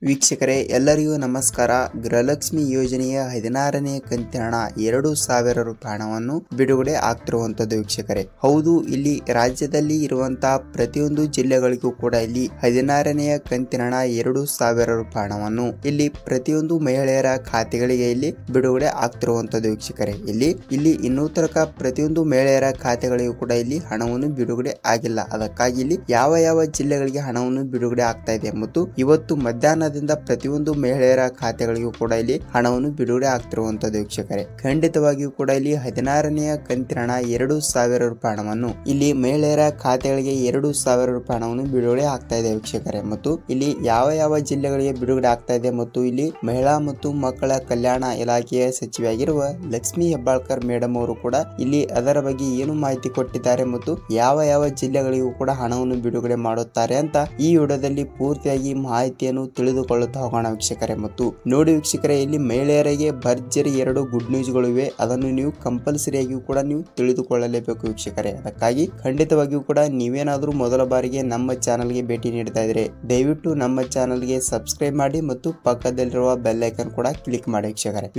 ವೀಕ್ಷಕರೇ ಎಲ್ಲರಿಗೂ ನಮಸ್ಕಾರ. ಗೃಹಲಕ್ಷ್ಮಿ ಯೋಜನೆಯ 16ನೇ ಕಂತಿನ ಹಣ 2,000 ರೂಪಾಯಿ ಹಣವನ್ನು ಬಿಡುಗಡೆ ಆಗ್ತಿರುವಂತದ್ದು ವೀಕ್ಷಕರೇ. ಹೌದು, ಇಲ್ಲಿ ರಾಜ್ಯದಲ್ಲಿ ಇರುವಂತಹ ಪ್ರತಿಯೊಂದು ಜಿಲ್ಲೆಗಳಿಗೂ ಕೂಡ ಇಲ್ಲಿ 16ನೇ ಕಂತಿನ ಹಣ 2,000 ರೂಪಾಯಿ ಹಣವನ್ನು ಇಲ್ಲಿ ಪ್ರತಿಯೊಂದು ಮಹಿಳೆಯರ ಖಾತೆಗಳಿಗೆ ಇಲ್ಲಿ ಬಿಡುಗಡೆ ಆಗ್ತಿರುವಂತದ್ದು ವೀಕ್ಷಕರೇ. ಇಲ್ಲಿ ಇನ್ನೂ ತನಕ ಪ್ರತಿಯೊಂದು ಮಹಿಳೆಯರ ಖಾತೆಗಳಿಗೂ ಕೂಡ ಇಲ್ಲಿ ಹಣವನ್ನು ಬಿಡುಗಡೆ ಆಗಿಲ್ಲ. ಅದಕ್ಕಾಗಿ ಇಲ್ಲಿ ಯಾವ ಜಿಲ್ಲೆಗಳಿಗೆ ಹಣವನ್ನು ಬಿಡುಗಡೆ ಆಗ್ತಾ ಇದೆ ಮತ್ತು ಇವತ್ತು ಮಧ್ಯಾಹ್ನ ಪ್ರತಿಯೊಂದು ಮಹಿಳೆಯರ ಖಾತೆಗಳಿಗೂ ಕೂಡ ಇಲ್ಲಿ ಹಣವನ್ನು ಬಿಡುಗಡೆ ಆಗ್ತಿರುವಂತದ್ದು ವೀಕ್ಷಕರೇ. ಖಂಡಿತವಾಗಿಯೂ ಕೂಡ ಇಲ್ಲಿ 16ನೇ ಕಂತಿನ ಹಣ 2,000 ರೂಪಾಯಿ ಹಣವನ್ನು ಇಲ್ಲಿ ಮಹಿಳೆಯರ ಖಾತೆಗಳಿಗೆ 2,000 ರೂಪಾಯಿ ಹಣವನ್ನು ಬಿಡುಗಡೆ ಆಗ್ತಾ ಇದೆ ವೀಕ್ಷಕರೇ. ಮತ್ತು ಇಲ್ಲಿ ಯಾವ ಜಿಲ್ಲೆಗಳಿಗೆ ಬಿಡುಗಡೆ ಆಗ್ತಾ ಇದೆ ಮತ್ತು ಇಲ್ಲಿ ಮಹಿಳಾ ಮತ್ತು ಮಕ್ಕಳ ಕಲ್ಯಾಣ ಇಲಾಖೆಯ ಸಚಿವೆಯಾಗಿರುವ ಲಕ್ಷ್ಮಿ ಹೆಬ್ಬಾಳ್ಕರ್ ಮೇಡಮ್ ಅವರು ಕೂಡ ಇಲ್ಲಿ ಅದರ ಬಗ್ಗೆ ಏನು ಮಾಹಿತಿ ಕೊಟ್ಟಿದ್ದಾರೆ ಮತ್ತು ಯಾವ ಜಿಲ್ಲೆಗಳಿಗೂ ಕೂಡ ಹಣವನ್ನು ಬಿಡುಗಡೆ ಮಾಡುತ್ತಾರೆ ಅಂತ ಈ ವಿಡಿಯೋದಲ್ಲಿ ಪೂರ್ತಿಯಾಗಿ ಮಾಹಿತಿಯನ್ನು ತಿಳಿದುಕೊಳ್ಳುತ್ತಾ ಹೋಗೋಣ ವೀಕ್ಷಕರೇ. ಮತ್ತು ನೋಡಿ ವೀಕ್ಷಕರೇ, ಇಲ್ಲಿ ಮಹಿಳೆಯರಿಗೆ ಭರ್ಜರಿ 2 ಗುಡ್ ನ್ಯೂಸ್ ಗಳು ಇವೆ. ಅದನ್ನು ನೀವು ಕಂಪಲ್ಸರಿಯಾಗಿಯೂ ಕೂಡ ನೀವು ತಿಳಿದುಕೊಳ್ಳಲೇಬೇಕು ವೀಕ್ಷಕರೇ. ಅದಕ್ಕಾಗಿ ಖಂಡಿತವಾಗಿಯೂ ಕೂಡ ನೀವೇನಾದ್ರೂ ಮೊದಲ ಬಾರಿಗೆ ನಮ್ಮ ಚಾನಲ್ಗೆ ಭೇಟಿ ನೀಡ್ತಾ ಇದ್ರೆ ದಯವಿಟ್ಟು ನಮ್ಮ ಚಾನಲ್ಗೆ ಸಬ್ಸ್ಕ್ರೈಬ್ ಮಾಡಿ ಮತ್ತು ಪಕ್ಕದಲ್ಲಿರುವ ಬೆಲ್ ಐಕನ್ ಕೂಡ ಕ್ಲಿಕ್ ಮಾಡಿ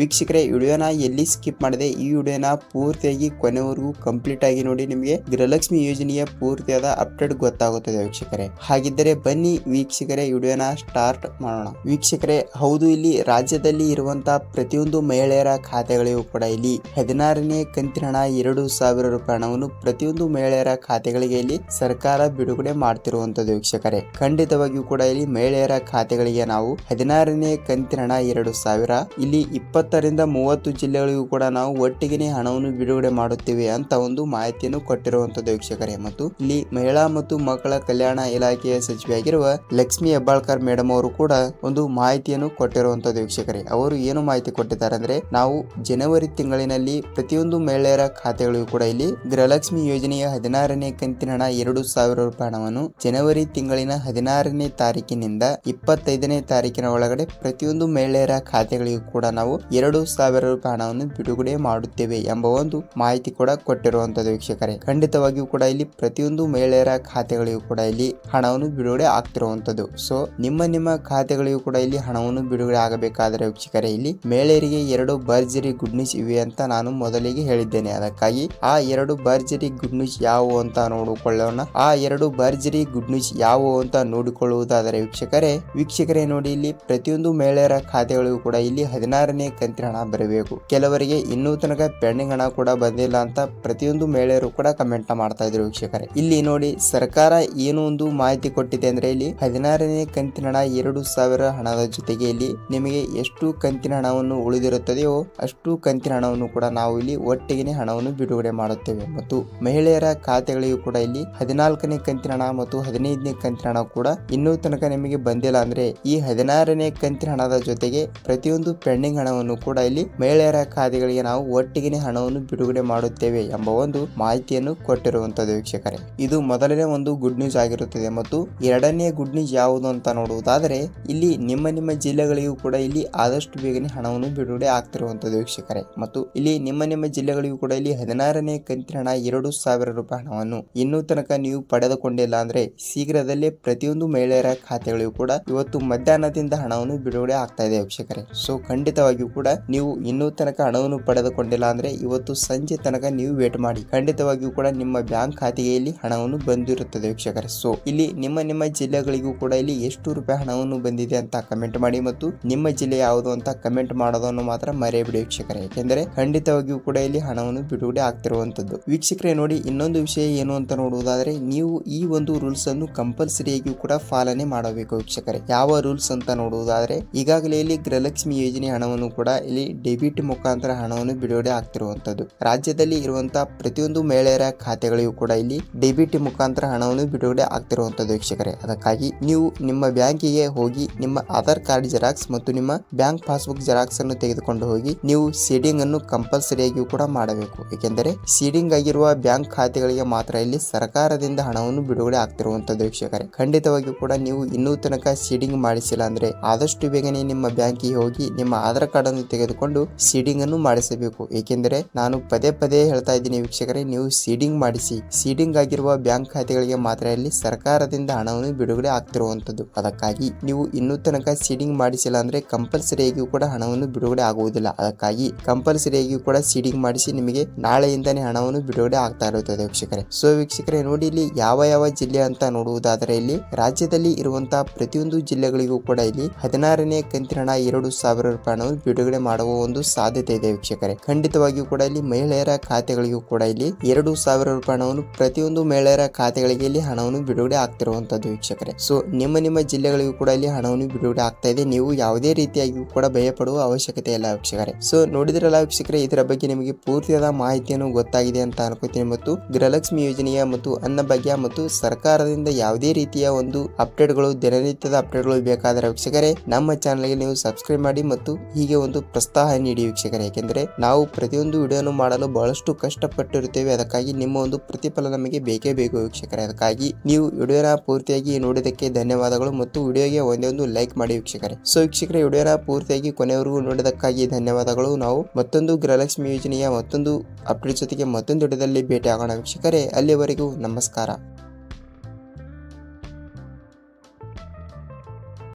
ವೀಕ್ಷಕರೇ. ವಿಡಿಯೋನ ಎಲ್ಲಿ ಸ್ಕಿಪ್ ಮಾಡಿದೆ ಈ ವಿಡಿಯೋನ ಪೂರ್ತಿಯಾಗಿ ಕೊನೆವರೆಗೂ ಕಂಪ್ಲೀಟ್ ಆಗಿ ನೋಡಿ. ನಿಮಗೆ ಗೃಹಲಕ್ಷ್ಮಿ ಯೋಜನೆಯ ಪೂರ್ತಿಯಾದ ಅಪ್ಡೇಟ್ ಗೊತ್ತಾಗುತ್ತದೆ ವೀಕ್ಷಕರೇ. ಹಾಗಿದ್ದರೆ ಬನ್ನಿ ವೀಕ್ಷಕರೇ, ವಿಡಿಯೋನ ಸ್ಟಾರ್ಟ್ ಮಾಡೋಣ ವೀಕ್ಷಕರೇ. ಹೌದು, ಇಲ್ಲಿ ರಾಜ್ಯದಲ್ಲಿ ಇರುವಂತಹ ಪ್ರತಿಯೊಂದು ಮಹಿಳೆಯರ ಖಾತೆಗಳಿಗೂ ಕೂಡ ಇಲ್ಲಿ 16ನೇ ಕಂತಿನ ಹಣ 2,000 ರೂಪಾಯಿ ಹಣವನ್ನು ಪ್ರತಿಯೊಂದು ಮಹಿಳೆಯರ ಖಾತೆಗಳಿಗೆ ಇಲ್ಲಿ ಸರ್ಕಾರ ಬಿಡುಗಡೆ ಮಾಡ್ತಿರುವಂತದ್ದು ವೀಕ್ಷಕರೇ. ಖಂಡಿತವಾಗಿಯೂ ಕೂಡ ಇಲ್ಲಿ ಮಹಿಳೆಯರ ಖಾತೆಗಳಿಗೆ ನಾವು 16ನೇ ಕಂತಿನ ಹಣ 2,000 ಇಲ್ಲಿ 20 ರಿಂದ 30 ಜಿಲ್ಲೆಗಳಿಗೂ ಕೂಡ ನಾವು ಒಟ್ಟಿಗೆ ಹಣವನ್ನು ಬಿಡುಗಡೆ ಮಾಡುತ್ತೇವೆ ಅಂತ ಒಂದು ಮಾಹಿತಿಯನ್ನು ಕೊಟ್ಟಿರುವಂತದ್ದು ವೀಕ್ಷಕರೇ. ಮತ್ತು ಇಲ್ಲಿ ಮಹಿಳಾ ಮತ್ತು ಮಕ್ಕಳ ಕಲ್ಯಾಣ ಇಲಾಖೆಯ ಸಚಿವೆಯಾಗಿರುವ ಲಕ್ಷ್ಮಿ ಹೆಬ್ಬಾಳ್ಕರ್ ಮೇಡಮ್ ಅವರು ಕೂಡ ಒಂದು ಮಾಹಿತಿಯನ್ನು ಕೊಟ್ಟಿರುವಂತದ್ದು ವೀಕ್ಷಕರೇ. ಅವರು ಏನು ಮಾಹಿತಿ ಕೊಟ್ಟಿದ್ದಾರೆ ಅಂದ್ರೆ, ನಾವು ಜನವರಿ ತಿಂಗಳಿನಲ್ಲಿ ಪ್ರತಿಯೊಂದು ಮಹಿಳೆಯರ ಖಾತೆಗಳಿಗೂ ಕೂಡ ಇಲ್ಲಿ ಗೃಹಲಕ್ಷ್ಮಿ ಯೋಜನೆಯ 16ನೇ ಕಂತಿನ ಹಣ 2,000 ರೂಪಾಯಿ ಹಣವನ್ನು ಜನವರಿ ತಿಂಗಳಿನ 16ನೇ ತಾರೀಕಿನಿಂದ 25ನೇ ತಾರೀಕಿನ ಒಳಗಡೆ ಪ್ರತಿಯೊಂದು ಮಹಿಳೆಯರ ಖಾತೆಗಳಿಗೂ ಕೂಡ ನಾವು 2,000 ರೂಪಾಯಿ ಹಣವನ್ನು ಬಿಡುಗಡೆ ಮಾಡುತ್ತೇವೆ ಎಂಬ ಒಂದು ಮಾಹಿತಿ ಕೂಡ ಕೊಟ್ಟಿರುವಂತದ್ದು ವೀಕ್ಷಕರೇ. ಖಂಡಿತವಾಗಿಯೂ ಕೂಡ ಇಲ್ಲಿ ಪ್ರತಿಯೊಂದು ಮಹಿಳೆಯರ ಖಾತೆಗಳಿಗೂ ಕೂಡ ಇಲ್ಲಿ ಹಣವನ್ನು ಬಿಡುಗಡೆ ಆಗ್ತಿರುವಂತದ್ದು. ಸೊ ನಿಮ್ಮ ಖಾತೆಗಳಿಗೂ ಕೂಡ ಇಲ್ಲಿ ಹಣವನ್ನು ಬಿಡುಗಡೆ ಆಗಬೇಕಾದರೆ ವೀಕ್ಷಕರೇ, ಇಲ್ಲಿ ಮಹಿಳೆಯರಿಗೆ 2 ಭರ್ಜರಿ ಗುಡ್ ನ್ಯೂಸ್ ಇವೆ ಅಂತ ನಾನು ಮೊದಲಿಗೆ ಹೇಳಿದ್ದೇನೆ. ಅದಕ್ಕಾಗಿ ಆ 2 ಭರ್ಜರಿ ಗುಡ್ ನ್ಯೂಸ್ ಯಾವುವು ಅಂತ ನೋಡಿಕೊಳ್ಳೋಣ. ಆ 2 ಭರ್ಜರಿ ಗುಡ್ ನ್ಯೂಸ್ ಯಾವುವು ಅಂತ ನೋಡಿಕೊಳ್ಳುವುದಾದರೆ ವೀಕ್ಷಕರೇ ನೋಡಿ, ಇಲ್ಲಿ ಪ್ರತಿಯೊಂದು ಮಹಿಳೆಯರ ಖಾತೆಗಳಿಗೂ ಕೂಡ ಇಲ್ಲಿ 16ನೇ ಕಂತಿನ ಹಣ ಬರಬೇಕು. ಕೆಲವರಿಗೆ ಇನ್ನೂ ತನಕ ಪೆಂಡಿಂಗ್ ಹಣ ಕೂಡ ಬಂದಿಲ್ಲ ಅಂತ ಪ್ರತಿಯೊಂದು ಮಹಿಳೆಯರು ಕೂಡ ಕಮೆಂಟ್ ಮಾಡ್ತಾ ಇದ್ರು ವೀಕ್ಷಕರೇ. ಇಲ್ಲಿ ನೋಡಿ, ಸರ್ಕಾರ ಏನು ಒಂದು ಮಾಹಿತಿ ಕೊಟ್ಟಿದೆ ಅಂದ್ರೆ, ಇಲ್ಲಿ 16ನೇ ಕಂತಿನ ಹಣ 2,000 ಹಣದ ಜೊತೆಗೆ ಇಲ್ಲಿ ನಿಮಗೆ ಎಷ್ಟು ಕಂತಿನ ಹಣವನ್ನು ಉಳಿದಿರುತ್ತದೆಯೋ ಅಷ್ಟು ಕಂತಿನ ಹಣವನ್ನು ಕೂಡ ನಾವು ಇಲ್ಲಿ ಒಟ್ಟಿಗೆ ಹಣವನ್ನು ಬಿಡುಗಡೆ ಮಾಡುತ್ತೇವೆ. ಮತ್ತು ಮಹಿಳೆಯರ ಖಾತೆಗಳಿಗೂ ಕೂಡ ಇಲ್ಲಿ 14ನೇ ಕಂತಿನ ಹಣ ಮತ್ತು 15ನೇ ಕಂತಿನ ಹಣ ಕೂಡ ಇನ್ನೂ ತನಕ ನಿಮಗೆ ಬಂದಿಲ್ಲ ಅಂದ್ರೆ ಈ 16ನೇ ಕಂತಿನ ಹಣದ ಜೊತೆಗೆ ಪ್ರತಿಯೊಂದು ಪೆಂಡಿಂಗ್ ಹಣವನ್ನು ಕೂಡ ಇಲ್ಲಿ ಮಹಿಳೆಯರ ಖಾತೆಗಳಿಗೆ ನಾವು ಒಟ್ಟಿಗೆ ಹಣವನ್ನು ಬಿಡುಗಡೆ ಮಾಡುತ್ತೇವೆ ಎಂಬ ಒಂದು ಮಾಹಿತಿಯನ್ನು ಕೊಟ್ಟಿರುವಂತದ್ದು ವೀಕ್ಷಕರೇ. ಇದು ಮೊದಲನೇ ಒಂದು ಗುಡ್ ನ್ಯೂಸ್ ಆಗಿರುತ್ತದೆ. ಮತ್ತು ಎರಡನೇ ಗುಡ್ ನ್ಯೂಸ್ ಯಾವುದು ಅಂತ ನೋಡುವುದಾದರೆ, ಇಲ್ಲಿ ನಿಮ್ಮ ಜಿಲ್ಲೆಗಳಿಗೂ ಕೂಡ ಇಲ್ಲಿ ಆದಷ್ಟು ಬೇಗನೆ ಹಣವನ್ನು ಬಿಡುಗಡೆ ಆಗ್ತಿರುವಂತದ್ದು ವೀಕ್ಷಕರೇ. ಮತ್ತು ಇಲ್ಲಿ ನಿಮ್ಮ ಜಿಲ್ಲೆಗಳಿಗೂ ಕೂಡ ಇಲ್ಲಿ 16ನೇ ಕಂತಿನ ಹಣ 2,000 ರೂಪಾಯಿ ಹಣವನ್ನು ಇನ್ನೂ ತನಕ ನೀವು ಪಡೆದುಕೊಂಡಿಲ್ಲ ಅಂದ್ರೆ ಶೀಘ್ರದಲ್ಲೇ ಪ್ರತಿಯೊಂದು ಮಹಿಳೆಯರ ಖಾತೆಗಳಿಗೂ ಕೂಡ ಇವತ್ತು ಮಧ್ಯಾಹ್ನದಿಂದ ಹಣವನ್ನು ಬಿಡುಗಡೆ ಆಗ್ತಾ ಇದೆ ವೀಕ್ಷಕರೇ. ಸೊ ಖಂಡಿತವಾಗಿಯೂ ಕೂಡ ನೀವು ಇನ್ನೂ ತನಕ ಹಣವನ್ನು ಪಡೆದುಕೊಂಡಿಲ್ಲ ಅಂದ್ರೆ ಇವತ್ತು ಸಂಜೆ ತನಕ ನೀವು ವೇಟ್ ಮಾಡಿ. ಖಂಡಿತವಾಗಿಯೂ ಕೂಡ ನಿಮ್ಮ ಬ್ಯಾಂಕ್ ಖಾತೆಗೆ ಇಲ್ಲಿ ಹಣವನ್ನು ಬಂದಿರುತ್ತದೆ ವೀಕ್ಷಕರೇ. ಸೊ ಇಲ್ಲಿ ನಿಮ್ಮ ಜಿಲ್ಲೆಗಳಿಗೂ ಕೂಡ ಇಲ್ಲಿ ಎಷ್ಟು ರೂಪಾಯಿ ಹಣವನ್ನು ಬಂದಿದೆ ಅಂತ ಕಮೆಂಟ್ ಮಾಡಿ ಮತ್ತು ನಿಮ್ಮ ಜಿಲ್ಲೆ ಯಾವುದು ಅಂತ ಕಮೆಂಟ್ ಮಾಡೋದನ್ನು ಮಾತ್ರ ಮರೆಯಬಿಡಿ ವೀಕ್ಷಕರೇ. ಯಾಕೆಂದ್ರೆ ಖಂಡಿತವಾಗಿಯೂ ಕೂಡ ಇಲ್ಲಿ ಹಣವನ್ನು ಬಿಡುಗಡೆ ಆಗ್ತಿರುವಂತದ್ದು ವೀಕ್ಷಕರೇ. ನೋಡಿ, ಇನ್ನೊಂದು ವಿಷಯ ಏನು ಅಂತ ನೋಡುವುದಾದ್ರೆ, ನೀವು ಈ ಒಂದು ರೂಲ್ಸ್ ಅನ್ನು ಕಂಪಲ್ಸರಿಯಾಗಿಯೂ ಕೂಡ ಪಾಲನೆ ಮಾಡಬೇಕು ವೀಕ್ಷಕರೇ. ಯಾವ ರೂಲ್ಸ್ ಅಂತ ನೋಡುವುದಾದ್ರೆ, ಈಗಾಗಲೇ ಇಲ್ಲಿ ಗೃಹಲಕ್ಷ್ಮಿ ಯೋಜನೆ ಹಣವನ್ನು ಕೂಡ ಇಲ್ಲಿ ಡೆಬಿಟ್ ಮುಖಾಂತರ ಹಣವನ್ನು ಬಿಡುಗಡೆ ಆಗ್ತಿರುವಂತದ್ದು. ರಾಜ್ಯದಲ್ಲಿ ಇರುವಂತಹ ಪ್ರತಿಯೊಂದು ಮಹಿಳೆಯರ ಖಾತೆಗಳಿಗೂ ಕೂಡ ಇಲ್ಲಿ ಡೆಬಿಟ್ ಮುಖಾಂತರ ಹಣವನ್ನು ಬಿಡುಗಡೆ ಆಗ್ತಿರುವಂತದ್ದು ವೀಕ್ಷಕರೇ. ಅದಕ್ಕಾಗಿ ನೀವು ನಿಮ್ಮ ಬ್ಯಾಂಕಿಗೆ ಹೋಗಿ ನಿಮ್ಮ ಆಧಾರ್ ಕಾರ್ಡ್ ಜೆರಾಕ್ಸ್ ಮತ್ತು ನಿಮ್ಮ ಬ್ಯಾಂಕ್ ಪಾಸ್ಬುಕ್ ಜೆರಾಕ್ಸ್ ಅನ್ನು ತೆಗೆದುಕೊಂಡು ಹೋಗಿ ನೀವು ಸೀಡಿಂಗ್ ಅನ್ನು ಕಂಪಲ್ಸರಿಯಾಗಿಯೂ ಕೂಡ ಮಾಡಬೇಕು. ಏಕೆಂದರೆ ಸೀಡಿಂಗ್ ಆಗಿರುವ ಬ್ಯಾಂಕ್ ಖಾತೆಗಳಿಗೆ ಮಾತ್ರ ಇಲ್ಲಿ ಸರ್ಕಾರದಿಂದ ಹಣವನ್ನು ಬಿಡುಗಡೆ ಆಗ್ತಿರುವಂತದ್ದು ವೀಕ್ಷಕರೇ. ಖಂಡಿತವಾಗಿಯೂ ಕೂಡ ನೀವು ಇನ್ನೂ ತನಕ ಸೀಡಿಂಗ್ ಮಾಡಿಸಿಲ್ಲ ಅಂದ್ರೆ ಆದಷ್ಟು ಬೇಗನೆ ನಿಮ್ಮ ಬ್ಯಾಂಕಿಗೆ ಹೋಗಿ ನಿಮ್ಮ ಆಧಾರ್ ಕಾರ್ಡ್ ಅನ್ನು ತೆಗೆದುಕೊಂಡು ಸೀಡಿಂಗ್ ಅನ್ನು ಮಾಡಿಸಬೇಕು. ಏಕೆಂದರೆ ನಾನು ಪದೇ ಹೇಳ್ತಾ ಇದ್ದೀನಿ ವೀಕ್ಷಕರೇ, ನೀವು ಸೀಡಿಂಗ್ ಮಾಡಿಸಿ. ಸೀಡಿಂಗ್ ಆಗಿರುವ ಬ್ಯಾಂಕ್ ಖಾತೆಗಳಿಗೆ ಮಾತ್ರ ಇಲ್ಲಿ ಸರ್ಕಾರದಿಂದ ಹಣವನ್ನು ಬಿಡುಗಡೆ ಆಗ್ತಿರುವಂತದ್ದು. ಅದಕ್ಕಾಗಿ ನೀವು ಇನ್ನೂ ತನಕ ಸೀಡಿಂಗ್ ಮಾಡಿಸಿಲ್ಲ ಅಂದ್ರೆ ಕಂಪಲ್ಸರಿಯಾಗಿಯೂ ಕೂಡ ಹಣವನ್ನು ಬಿಡುಗಡೆ ಆಗುವುದಿಲ್ಲ. ಅದಕ್ಕಾಗಿ ಕಂಪಲ್ಸರಿಯಾಗಿಯೂ ಕೂಡ ಸೀಡಿಂಗ್ ಮಾಡಿಸಿ ನಿಮಗೆ ನಾಳೆಯಿಂದನೇ ಹಣವನ್ನು ಬಿಡುಗಡೆ ಆಗ್ತಾ ಇರುತ್ತದೆ ವೀಕ್ಷಕರೇ. ಸೊ ವೀಕ್ಷಕರೇ ನೋಡಿ, ಇಲ್ಲಿ ಯಾವ ಜಿಲ್ಲೆ ಅಂತ ನೋಡುವುದಾದರೆ ಇಲ್ಲಿ ರಾಜ್ಯದಲ್ಲಿ ಇರುವಂತಹ ಪ್ರತಿಯೊಂದು ಜಿಲ್ಲೆಗಳಿಗೂ ಕೂಡ ಇಲ್ಲಿ 16ನೇ ಕಂತಿನ ಹಣ 2,000 ರೂಪಾಯಿ ಹಣವನ್ನು ಬಿಡುಗಡೆ ಮಾಡುವ ಒಂದು ಸಾಧ್ಯತೆ ಇದೆ ವೀಕ್ಷಕರೇ. ಖಂಡಿತವಾಗಿಯೂ ಕೂಡ ಇಲ್ಲಿ ಮಹಿಳೆಯರ ಖಾತೆಗಳಿಗೂ ಕೂಡ ಇಲ್ಲಿ 2,000 ರೂಪಾಯಿ ಹಣವನ್ನು ಪ್ರತಿಯೊಂದು ಮಹಿಳೆಯರ ಖಾತೆಗಳಿಗೆ ಇಲ್ಲಿ ಹಣವನ್ನು ಬಿಡುಗಡೆ ಆಗ್ತಿರುವಂತದ್ದು ವೀಕ್ಷಕರೇ. ಸೊ ನಿಮ್ಮ ಜಿಲ್ಲೆಗಳಿಗೂ ಕೂಡ ಇಲ್ಲಿ ಹಣವನ್ನು ಬಿಡುಗಡೆ ಆಗ್ತಾ ಇದೆ. ನೀವು ಯಾವುದೇ ರೀತಿಯಾಗಿಯೂ ಕೂಡ ಭಯ ಪಡುವ ಅವಶ್ಯಕತೆ ಇಲ್ಲ ವೀಕ್ಷಕರೇ. ಸೊ ನೋಡಿದ್ರಲ್ಲ ವೀಕ್ಷಕರೇ, ಇದರ ಬಗ್ಗೆ ನಿಮಗೆ ಪೂರ್ತಿಯಾದ ಮಾಹಿತಿಯನ್ನು ಗೊತ್ತಾಗಿದೆ ಅಂತ ಅನ್ಕೋತೀನಿ. ಮತ್ತು ಗೃಹಲಕ್ಷ್ಮಿ ಯೋಜನೆಯ ಮತ್ತು ಅನ್ನಭಾಗ್ಯ ಮತ್ತು ಸರ್ಕಾರದಿಂದ ಯಾವುದೇ ರೀತಿಯ ಒಂದು ಅಪ್ಡೇಟ್ಗಳು, ದಿನನಿತ್ಯದ ಅಪ್ಡೇಟ್ಗಳು ಬೇಕಾದರೆ ವೀಕ್ಷಕರೇ ನಮ್ಮ ಚಾನಲ್ಗೆ ನೀವು ಸಬ್ಸ್ಕ್ರೈಬ್ ಮಾಡಿ ಮತ್ತು ಹೀಗೆ ಒಂದು ಪ್ರೋತ್ಸಾಹ ನೀಡಿ ವೀಕ್ಷಕರೇ. ಯಾಕೆಂದ್ರೆ ನಾವು ಪ್ರತಿಯೊಂದು ವಿಡಿಯೋನು ಮಾಡಲು ಬಹಳಷ್ಟು ಕಷ್ಟಪಟ್ಟಿರುತ್ತೇವೆ. ಅದಕ್ಕಾಗಿ ನಿಮ್ಮ ಒಂದು ಪ್ರತಿಫಲ ನಮಗೆ ಬೇಕೇ ಬೇಕು ವೀಕ್ಷಕರೇ. ಅದಕ್ಕಾಗಿ ನೀವು ವಿಡಿಯೋನ ಪೂರ್ತಿಯಾಗಿ ನೋಡಿದಕ್ಕೆ ಧನ್ಯವಾದಗಳು ಮತ್ತು ವಿಡಿಯೋಗೆ ಒಂದೇ ಲೈಕ್ ಮಾಡಿ ವೀಕ್ಷಕರೇ. ಸೊ ವೀಕ್ಷಕರೇ, ವಿಡಿಯೋನ ಪೂರ್ತಿಯಾಗಿ ಕೊನೆಯವರೆಗೂ ನೋಡಿದಕ್ಕಾಗಿ ಧನ್ಯವಾದಗಳು. ನಾವು ಮತ್ತೊಂದು ಗೃಹಲಕ್ಷ್ಮಿ ಯೋಜನೆಯ ಮತ್ತೊಂದು ಅಪ್ಡೇಟ್ ಜೊತೆಗೆ ಮತ್ತೊಂದು ವಿಡಿಯೋದಲ್ಲಿ ಭೇಟಿ ಆಗೋಣ ವೀಕ್ಷಕರೇ. ಅಲ್ಲಿವರೆಗೂ ನಮಸ್ಕಾರ.